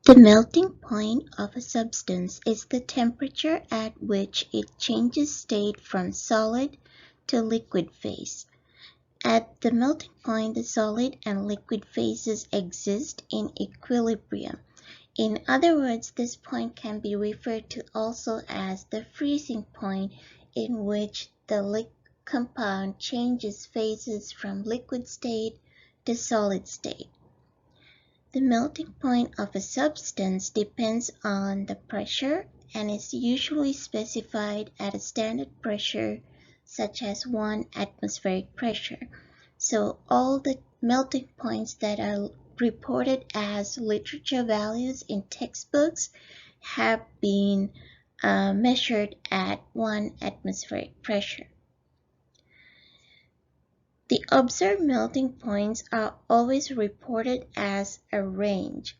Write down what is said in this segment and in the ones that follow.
The melting point of a substance is the temperature at which it changes state from solid to liquid phase. At the melting point, the solid and liquid phases exist in equilibrium. In other words, this point can be referred to also as the freezing point, in which the compound changes phases from liquid state to solid state. The melting point of a substance depends on the pressure and is usually specified at a standard pressure such as 1 atmospheric pressure. So all the melting points that are reported as literature values in textbooks have been measured at 1 atmospheric pressure. The observed melting points are always reported as a range.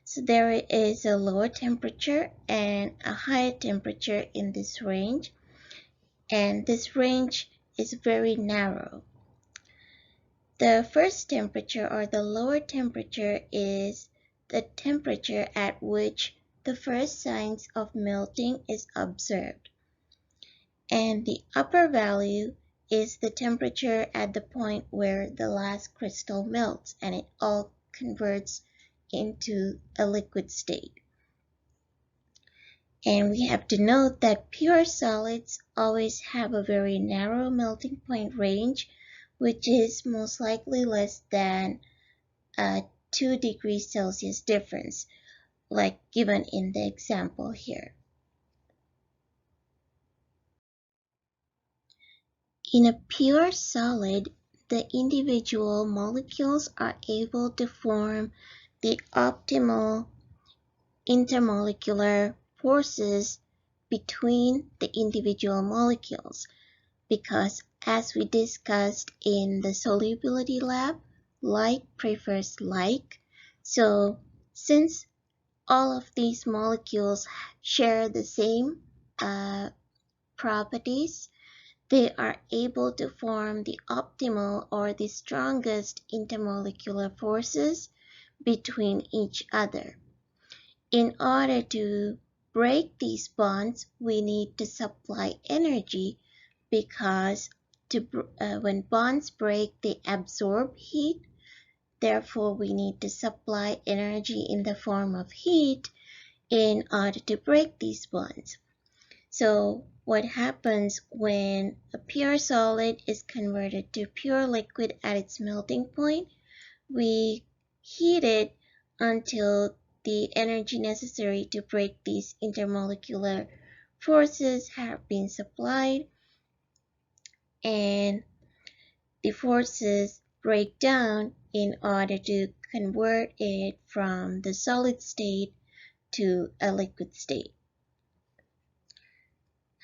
So there is a lower temperature and a higher temperature in this range, and this range is very narrow. The first temperature, or the lower temperature, is the temperature at which the first signs of melting is observed. And the upper value is the temperature at the point where the last crystal melts and it all converts into a liquid state. And we have to note that pure solids always have a very narrow melting point range, which is most likely less than a 2 degrees Celsius difference, like given in the example here. In a pure solid, the individual molecules are able to form the optimal intermolecular forces between the individual molecules, because as we discussed in the solubility lab, like prefers like. So since all of these molecules share the same properties, they are able to form the optimal or the strongest intermolecular forces between each other. In order to break these bonds, we need to supply energy, because when bonds break, they absorb heat. Therefore, we need to supply energy in the form of heat in order to break these bonds. So what happens when a pure solid is converted to pure liquid at its melting point? We heat it until the energy necessary to break these intermolecular forces have been supplied, and the forces break down in order to convert it from the solid state to a liquid state.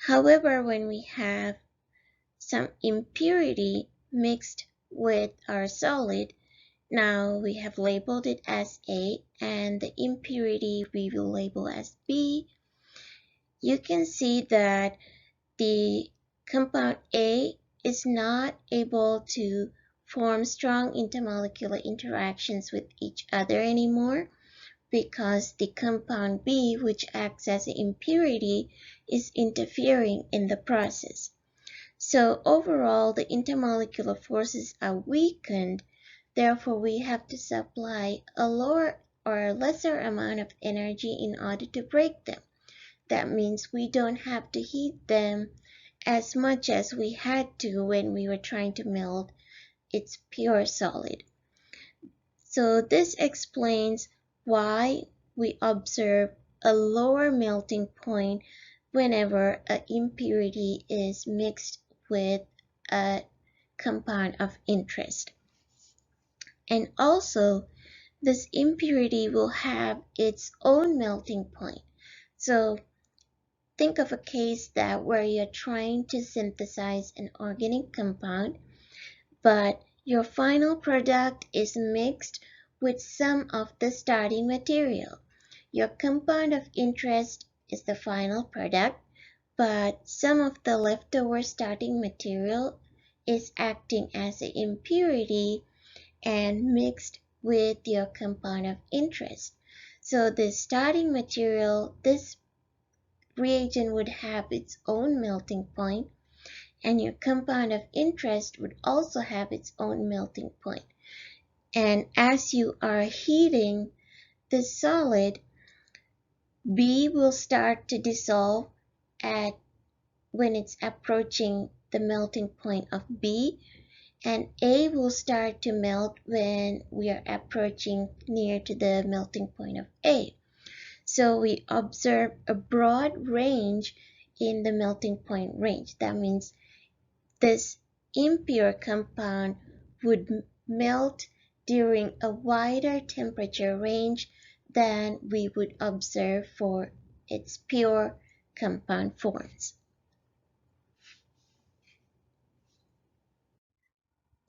However, when we have some impurity mixed with our solid, now we have labeled it as A, and the impurity we will label as B. You can see that the compound A is not able to form strong intermolecular interactions with each other anymore, because the compound B, which acts as an impurity, is interfering in the process. So overall, the intermolecular forces are weakened. Therefore, we have to supply a lower or a lesser amount of energy in order to break them. That means we don't have to heat them as much as we had to when we were trying to melt its pure solid. So this explains why we observe a lower melting point whenever an impurity is mixed with a compound of interest. And also, this impurity will have its own melting point. So think of a case that where you're trying to synthesize an organic compound, but your final product is mixed with some of the starting material. Your compound of interest is the final product, but some of the leftover starting material is acting as an impurity and mixed with your compound of interest. So the starting material, this reagent would have its own melting point, and your compound of interest would also have its own melting point. And as you are heating this solid, B will start to dissolve at when it's approaching the melting point of B, and A will start to melt when we are approaching near to the melting point of A. So we observe a broad range in the melting point range. That means this impure compound would melt during a wider temperature range than we would observe for its pure compound forms.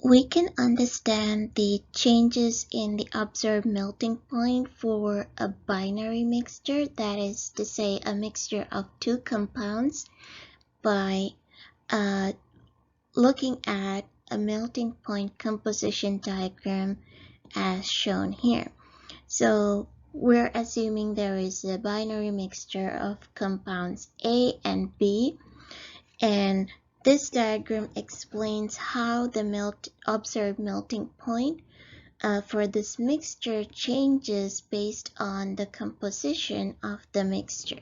We can understand the changes in the observed melting point for a binary mixture, that is to say a mixture of two compounds, by looking at a melting point composition diagram as shown here. So we're assuming there is a binary mixture of compounds A and B, and this diagram explains how the observed melting point for this mixture changes based on the composition of the mixture.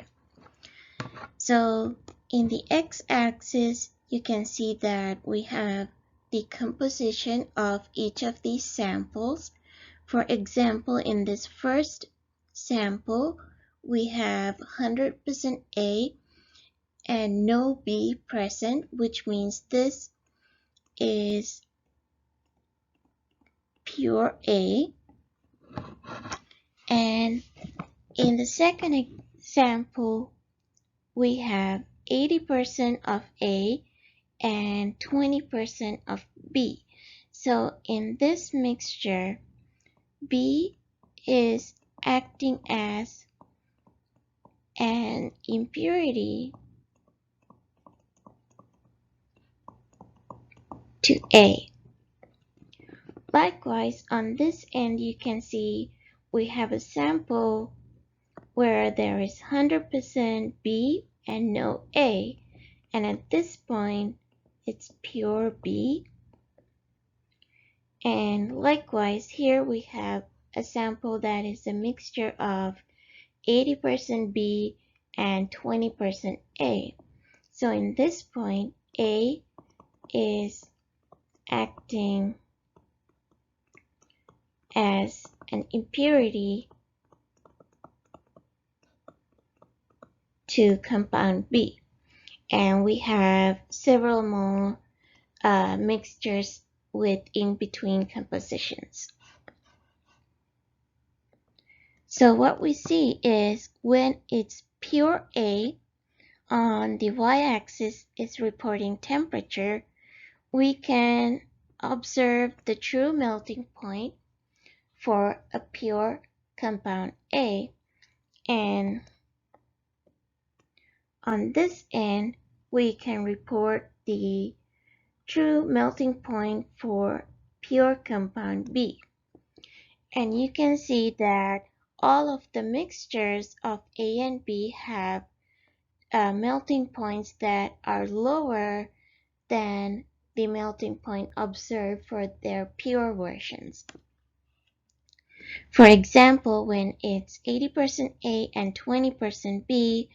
So in the x-axis, you can see that we have the composition of each of these samples. For example, in this first sample, we have 100% A and no B present, which means this is pure A. And in the second example, we have 80% of A and 20% of B. So in this mixture, B is acting as an impurity to A. Likewise, on this end, you can see we have a sample where there is 100% B and no A, and at this point, it's pure B. And likewise, here we have a sample that is a mixture of 80% B and 20% A. So in this point, A is acting as an impurity to compound B. And we have several more mixtures with in-between compositions. So what we see is when it's pure A, on the y-axis is reporting temperature, we can observe the true melting point for a pure compound A, and on this end we can report the true melting point for pure compound B. And you can see that all of the mixtures of A and B have melting points that are lower than the melting point observed for their pure versions. For example, when it's 80% A and 20% B,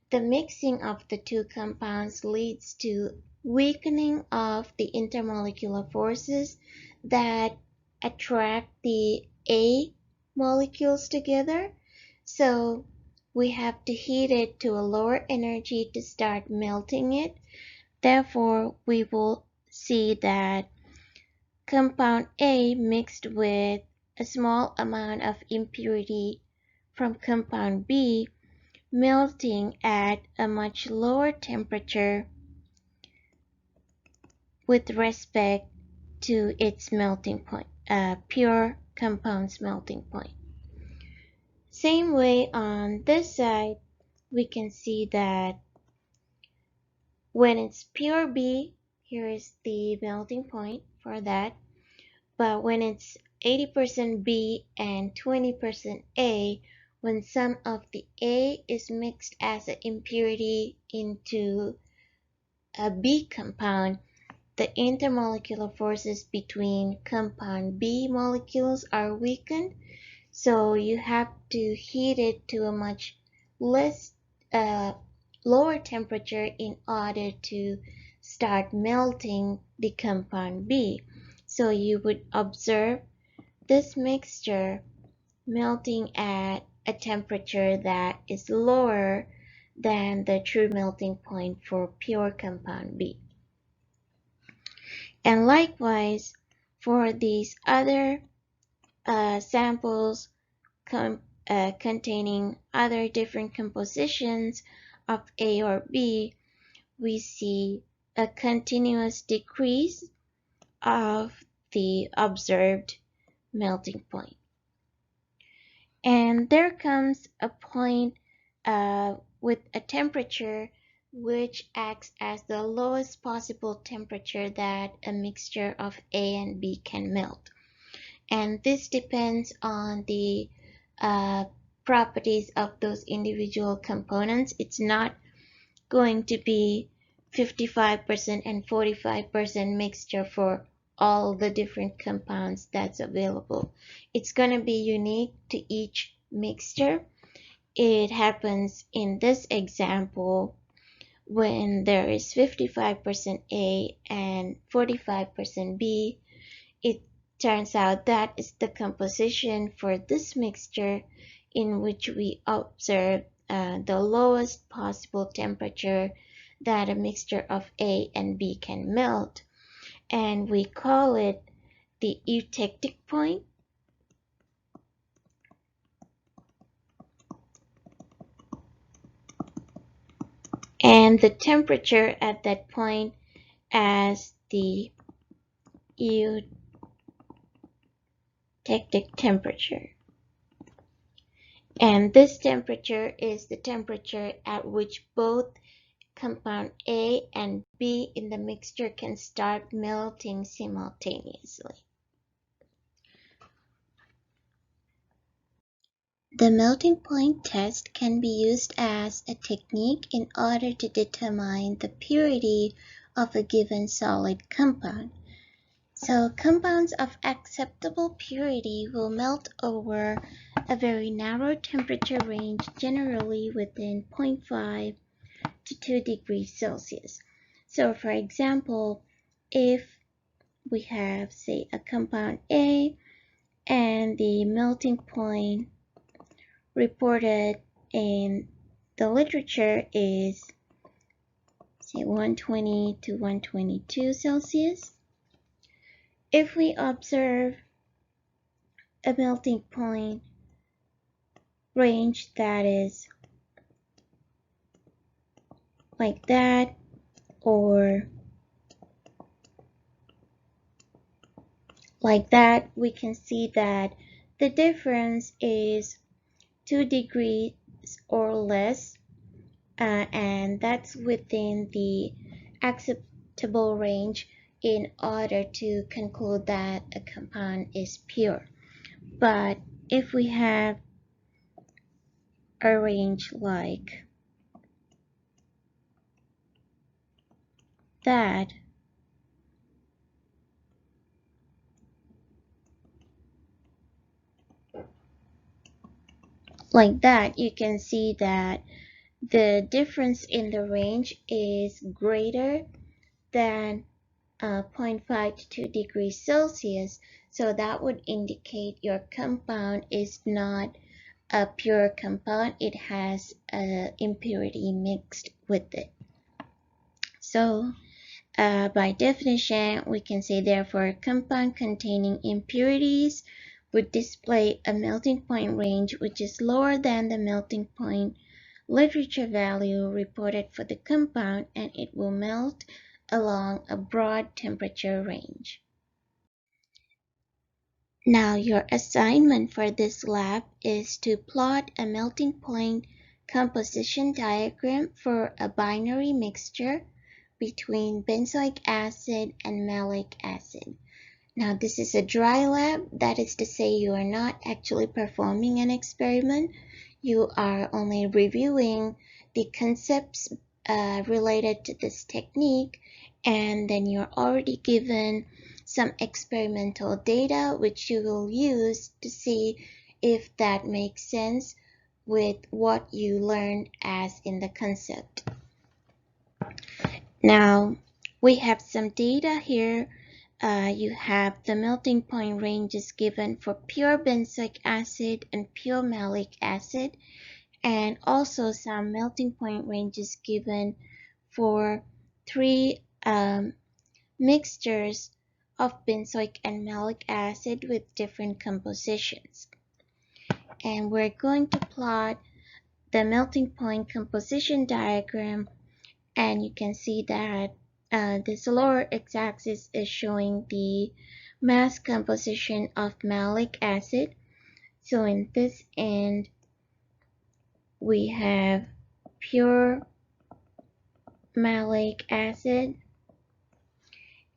the mixing of the two compounds leads to weakening of the intermolecular forces that attract the A molecules together. So we have to heat it to a lower energy to start melting it. Therefore, we will see that compound A mixed with a small amount of impurity from compound B melting at a much lower temperature with respect to its melting point, pure compound's melting point. Same way on this side, we can see that when it's pure B, here is the melting point for that, but when it's 80% B and 20% A, when some of the A is mixed as an impurity into a B compound, the intermolecular forces between compound B molecules are weakened, so you have to heat it to a much less lower temperature in order to start melting the compound B. So you would observe this mixture melting at a temperature that is lower than the true melting point for pure compound B. And likewise, for these other samples containing other different compositions of A or B, we see a continuous decrease of the observed melting point. And there comes a point with a temperature which acts as the lowest possible temperature that a mixture of A and B can melt. And this depends on the properties of those individual components. It's not going to be 55% and 45% mixture for all the different compounds that's available. It's going to be unique to each mixture. It happens in this example when there is 55% A and 45% B. It turns out that is the composition for this mixture in which we observe the lowest possible temperature that a mixture of A and B can melt, and we call it the eutectic point. And the temperature at that point as the eutectic temperature. And this temperature is the temperature at which both compound A and B in the mixture can start melting simultaneously. The melting point test can be used as a technique in order to determine the purity of a given solid compound. So compounds of acceptable purity will melt over a very narrow temperature range, generally within 0.5 to 2 degrees Celsius. So for example, if we have, say, a compound A and the melting point reported in the literature is, say, 120 to 122 Celsius. If we observe a melting point range that is like that, or like that, we can see that the difference is 2 degrees or less, and that's within the acceptable range in order to conclude that a compound is pure. But if we have a range like that, you can see that the difference in the range is greater than 0.5 to 2 degrees Celsius. So that would indicate your compound is not a pure compound. It has an impurity mixed with it. So by definition, we can say therefore a compound containing impurities would display a melting point range which is lower than the melting point literature value reported for the compound, and it will melt along a broad temperature range. Now your assignment for this lab is to plot a melting point composition diagram for a binary mixture between benzoic acid and malic acid. Now this is a dry lab. That is to say you are not actually performing an experiment. You are only reviewing the concepts related to this technique, and then you're already given some experimental data which you will use to see if that makes sense with what you learned as in the concept. Now we have some data here. You have the melting point ranges given for pure benzoic acid and pure malic acid, and also some melting point ranges given for three mixtures of benzoic and malic acid with different compositions. And we're going to plot the melting point composition diagram, and you can see that this lower x-axis is showing the mass composition of malic acid. So in this end, we have pure malic acid,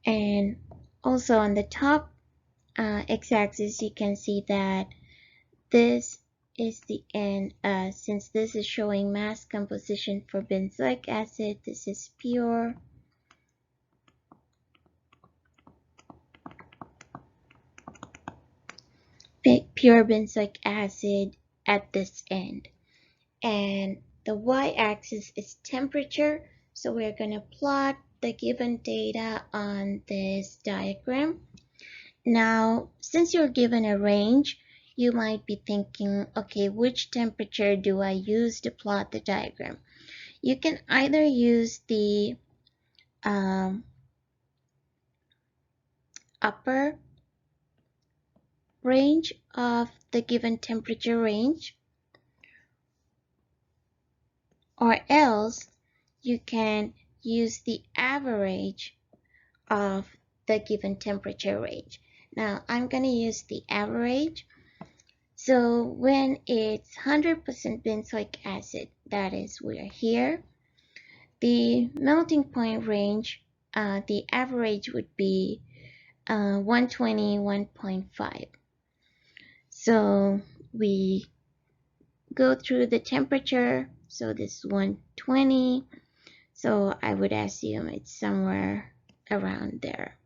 and also on the top x-axis you can see that this is the end. Since this is showing mass composition for benzoic acid, this is pure benzoic acid at this end. And the y-axis is temperature, so we're going to plot the given data on this diagram. Now, since you're given a range, you might be thinking, okay, which temperature do I use to plot the diagram? You can either use the upper range of the given temperature range, or else you can use the average of the given temperature range. Now I'm going to use the average. So when it's 100% benzoic acid, that is, we're here, the melting point range, the average would be 120, 1.5. So we go through the temperature. So this is 120. So I would assume it's somewhere around there.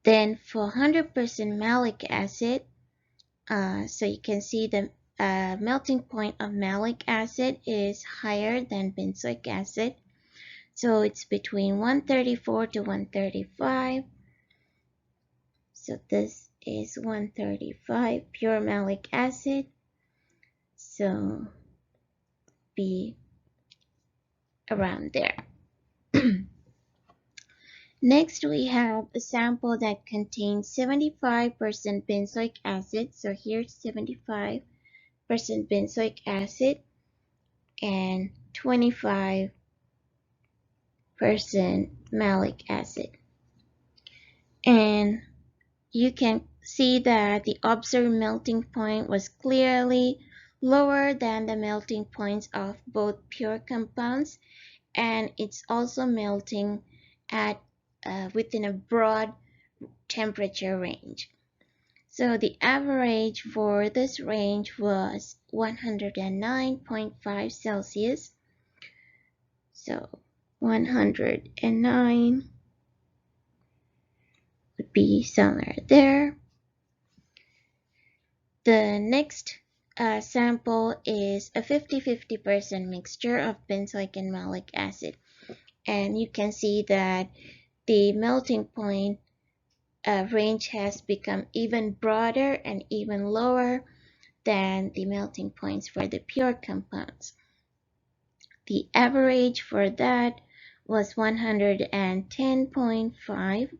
Then for 100% malic acid, so you can see the melting point of malic acid is higher than benzoic acid. So it's between 134 to 135. So this is 135 pure malic acid. So be around there. Next, we have a sample that contains 75% benzoic acid. So here's 75% benzoic acid and 25% malic acid. And you can see that the observed melting point was clearly lower than the melting points of both pure compounds, and it's also melting at within a broad temperature range. So the average for this range was 109.5 Celsius. So 109 would be somewhere there. The next sample is a 50-50% mixture of benzoic and malic acid. And you can see that the melting point range has become even broader and even lower than the melting points for the pure compounds. The average for that was 110.5.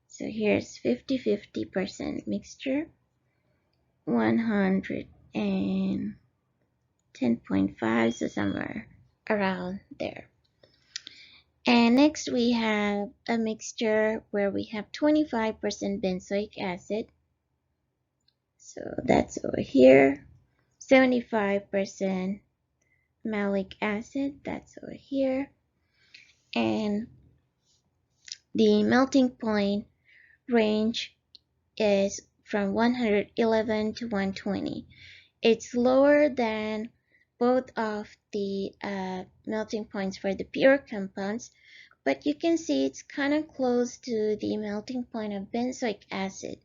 So here's 50-50% mixture, 110.5, so somewhere around there. And next we have a mixture where we have 25% benzoic acid. So that's over here. 75% malic acid, that's over here. and the melting point range is from 111 to 120. It's lower than both of the melting points for the pure compounds, but you can see it's kind of close to the melting point of benzoic acid.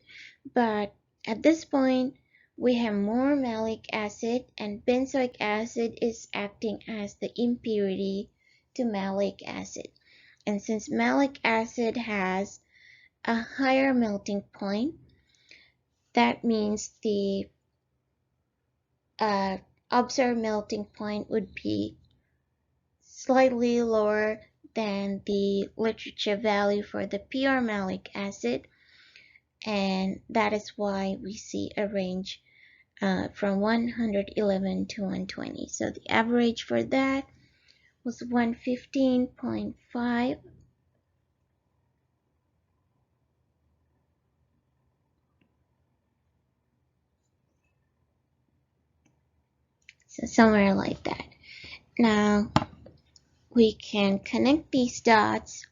But at this point, we have more malic acid, and benzoic acid is acting as the impurity to malic acid. And since malic acid has a higher melting point, that means the observed melting point would be slightly lower than the literature value for the pure malic acid, and that is why we see a range from 111 to 120. So the average for that was 115.5. So somewhere like that. Now we can connect these dots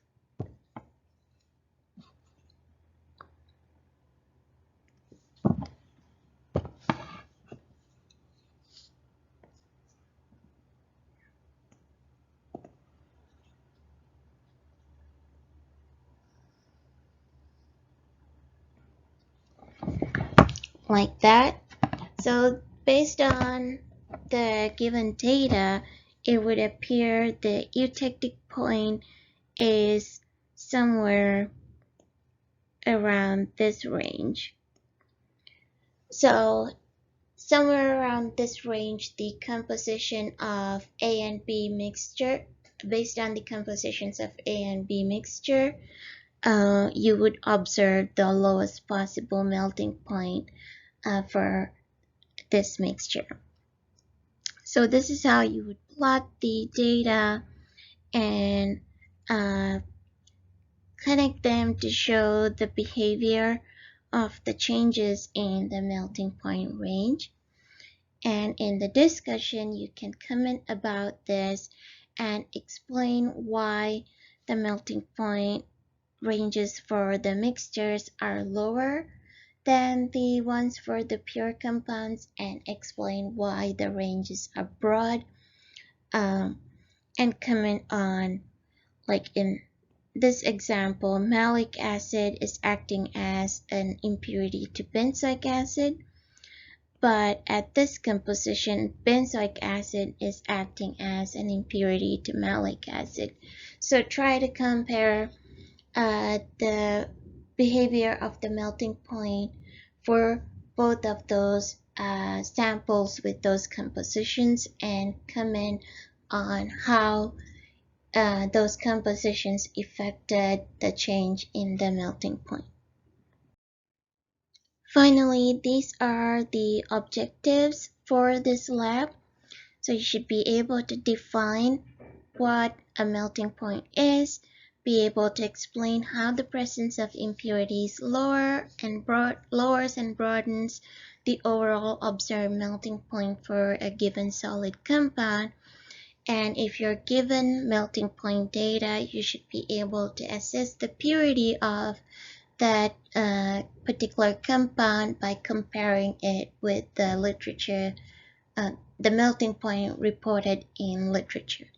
like that. So based on the given data, it would appear the eutectic point is somewhere around this range. So somewhere around this range, the composition of A and B mixture, based on the compositions of A and B mixture, you would observe the lowest possible melting point for this mixture. So this is how you would plot the data and connect them to show the behavior of the changes in the melting point range. And in the discussion, you can comment about this and explain why the melting point ranges for the mixtures are lower than the ones for the pure compounds, and explain why the ranges are broad, and comment on, like in this example, malic acid is acting as an impurity to benzoic acid, but at this composition, benzoic acid is acting as an impurity to malic acid. So try to compare the behavior of the melting point for both of those samples with those compositions, and comment on how those compositions affected the change in the melting point. Finally, these are the objectives for this lab. So you should be able to define what a melting point is, be able to explain how the presence of impurities lowers and broadens the overall observed melting point for a given solid compound. And if you're given melting point data, you should be able to assess the purity of that particular compound by comparing it with the literature, the melting point reported in literature.